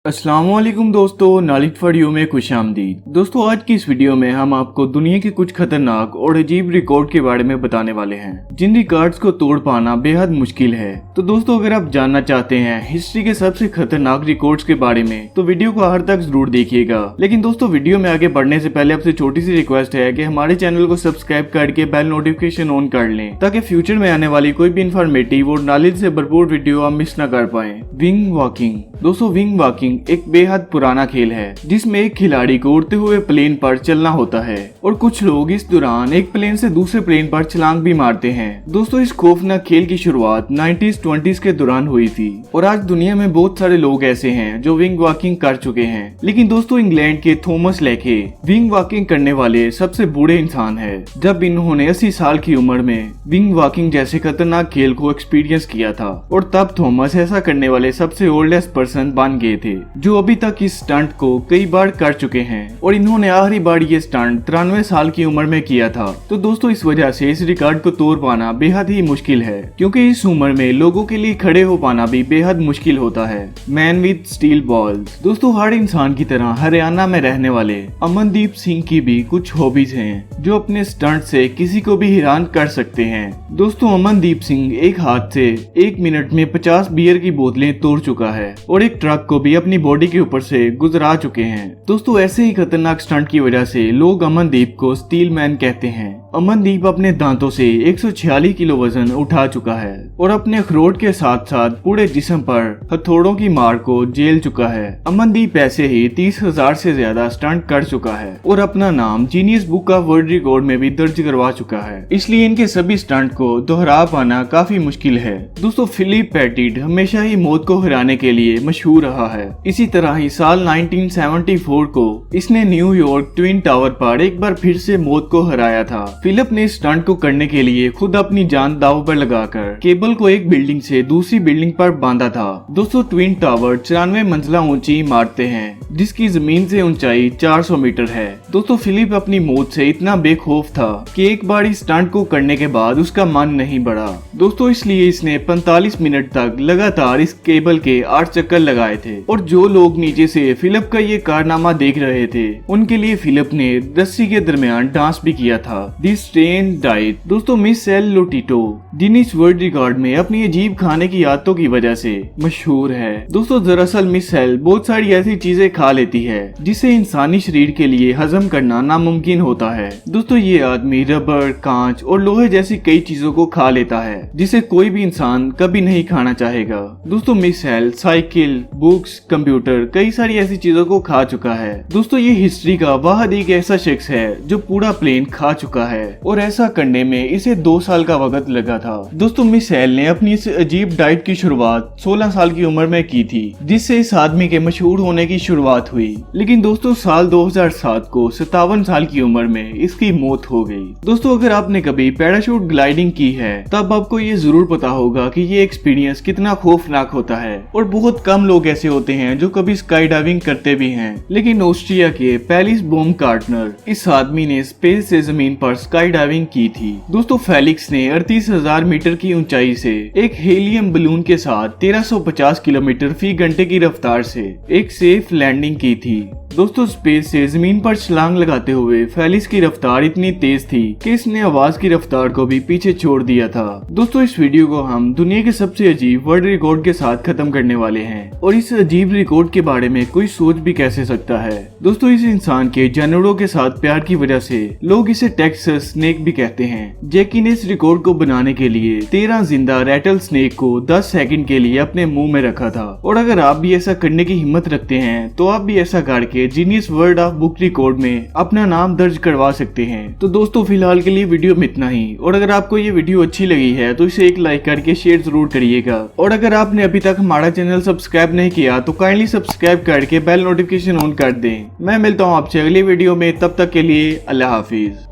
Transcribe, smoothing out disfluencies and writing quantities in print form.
अस्सलामुअलैकुम दोस्तों, knowledge for you में खुशामदीद। दोस्तों, आज की इस वीडियो में हम आपको दुनिया के कुछ खतरनाक और अजीब रिकॉर्ड के बारे में बताने वाले हैं जिन रिकॉर्ड्स को तोड़ पाना बेहद मुश्किल है। तो दोस्तों, अगर आप जानना चाहते हैं हिस्ट्री के सबसे खतरनाक रिकॉर्ड्स के बारे में तो वीडियो को आखिर तक जरूर देखिएगा। लेकिन दोस्तों, वीडियो में आगे बढ़ने से पहले आपसे छोटी सी रिक्वेस्ट है कि हमारे चैनल को सब्सक्राइब करके बेल नोटिफिकेशन ऑन कर लें ताकि फ्यूचर में आने वाली कोई भी इंफॉर्मेटिव और नॉलेज से भरपूर वीडियो आप मिस न कर पाए। Wing walking. दोस्तों, विंग वॉकिंग एक बेहद पुराना खेल है जिसमें एक खिलाड़ी को उड़ते हुए प्लेन पर चलना होता है और कुछ लोग इस दौरान एक प्लेन से दूसरे प्लेन पर छलांग भी मारते हैं। दोस्तों, इस खौफनाक खेल की शुरुआत 90s-20s के दौरान हुई थी और आज दुनिया में बहुत सारे लोग ऐसे हैं जो विंग वॉकिंग कर चुके हैं। लेकिन दोस्तों, इंग्लैंड के थॉमस लेके विंग वॉकिंग करने वाले सबसे बूढ़े इंसान है जब इन्होंने 80 साल की उम्र में विंग वॉकिंग जैसे खतरनाक खेल को एक्सपीरियंस किया था और तब थॉमस ऐसा करने वाले सबसे ओल्डेस्ट पर्सन बन गए थे जो अभी तक इस स्टंट को कई बार कर चुके हैं और इन्होंने आखिरी बार ये स्टंट 93 साल की उम्र में किया था। तो दोस्तों, इस वजह से इस रिकॉर्ड को तोड़ पाना बेहद ही मुश्किल है क्योंकि इस उम्र में लोगों के लिए खड़े हो पाना भी बेहद मुश्किल होता है। Man with steel balls. दोस्तों, हर इंसान की तरह हरियाणा में रहने वाले अमनदीप सिंह की भी कुछ हॉबीज हैं जो अपने स्टंट से किसी को भी हैरान कर सकते हैं। दोस्तों, अमनदीप सिंह एक हाथ से 1 मिनट में 50 बियर की बोतलें तोड़ चुका है और एक ट्रक को भी अपनी बॉडी के ऊपर से गुजरा चुके हैं। दोस्तों, ऐसे ही खतरनाक स्टंट की वजह से लोग अमनदीप को स्टील मैन कहते हैं। अमनदीप अपने दांतों से 146 किलो वजन उठा चुका है और अपने अखरोट के साथ साथ पूरे जिस्म पर हथौड़ों की मार को झेल चुका है। अमनदीप ऐसे ही 30,000 से ज्यादा स्टंट कर चुका है और अपना नाम genius book of world record में भी दर्ज करवा चुका है। इसलिए इनके सभी स्टंट को दोहरा पाना काफी मुश्किल है। दोस्तों, फिलिप पेटिट हमेशा ही मौत को हराने के लिए मशहूर रहा है। इसी तरह ही साल 1974 को इसने न्यूयॉर्क ट्विन टावर पर एक बार फिर से मौत को हराया था। फिलिप ने स्टंट को करने के लिए खुद अपनी जान दांव पर लगाकर केबल को एक बिल्डिंग से दूसरी बिल्डिंग पर बांधा था। दोस्तों, ट्विन टावर 94 मंजिला ऊंची इमारतें हैं जिसकी जमीन से ऊंचाई 400 मीटर है। दोस्तों, फिलिप अपनी मौत से इतना बेखौफ था कि एक बार इस स्टंट को करने के बाद उसका मन नहीं बढ़ा। दोस्तों, इसलिए इसने 45 मिनट तक लगातार इस केबल के 8 चक्कर लगाए थे और जो लोग नीचे से फिलिप का ये कारनामा देख रहे थे उनके लिए फिलिप ने रस्सी के दरमियान डांस भी किया था। This train diet. दोस्तों, miss L Lotito Guinness world record में अपनी अजीब खाने की आदतों की वजह से मशहूर है। दोस्तों, दरअसल मिस एल बहुत सारी ऐसी चीजें खा लेती है जिसे इंसानी शरीर के लिए हजम करना नामुमकिन होता है। दोस्तों, ये आदमी रबर, कांच और लोहे जैसी कई चीजों को खा लेता है जिसे कोई भी इंसान कभी नहीं खाना चाहेगा। दोस्तों, miss L cycle, books, computer, कई सारी ऐसी चीजों को खा चुका है। दोस्तों, ये हिस्ट्री का वाहिद एक ऐसा शख्स है जो पूरा प्लेन खा चुका है और ऐसा करने में इसे 2 साल का वक्त लगा था। दोस्तों, मिस एल ने अपनी इस अजीब डाइट की शुरुआत 16 साल की उम्र में की थी जिससे इस आदमी के मशहूर होने की शुरुआत हुई। लेकिन दोस्तों, साल 2007 को 57 साल की उम्र में इसकी मौत हो गई। दोस्तों, अगर आपने कभी पैराशूट ग्लाइडिंग की है तब आपको ये जरूर पता होगा कि ये एक्सपीरियंस कितना खौफनाक होता है और बहुत कम लोग ऐसे होते हैं जो कभी स्काई डाइविंग करते भी हैं। लेकिन ऑस्ट्रिया के पेलिस बाumgartner इस आदमी ने स्पेस से जमीन पर स्काई डाइविंग की थी। दोस्तों, फेलिक्स ने 38,000 मीटर की ऊंचाई से एक हेलियम बलून के साथ 1350 किलोमीटर फी घंटे की रफ्तार से एक सेफ लैंडिंग की थी। दोस्तों, स्पेस से जमीन पर छलांग लगाते हुए फेलिक्स की रफ्तार इतनी तेज थी कि इसने आवाज की रफ्तार को भी पीछे छोड़ दिया था। दोस्तों, इस वीडियो को हम दुनिया के सबसे अजीब वर्ल्ड रिकॉर्ड के साथ खत्म करने वाले हैं और इस अजीब रिकॉर्ड के बारे में कोई सोच भी कैसे सकता है। दोस्तों, इस इंसान के जानवरों के साथ प्यार की वजह से लोग इसे टेक्सास स्नेक भी कहते हैं। जैकी ने इस रिकॉर्ड को बनाने के लिए 13 जिंदा रैटल स्नेक को 10 सेकंड के लिए अपने मुंह में रखा था और अगर आप भी ऐसा करने की हिम्मत रखते हैं तो आप भी ऐसा करके genius world of book record में अपना नाम दर्ज करवा सकते हैं। तो दोस्तों, फिलहाल के लिए वीडियो में इतना ही और अगर आपको ये वीडियो अच्छी लगी है तो इसे एक लाइक करके शेयर जरूर करिएगा और अगर आपने अभी तक हमारा चैनल सब्सक्राइब नहीं किया तो काइंडली सब्सक्राइब करके बेल नोटिफिकेशन ऑन कर दें। मैं मिलता हूँ आपसे अगली वीडियो में, तब तक के लिए अल्लाह हाफिज।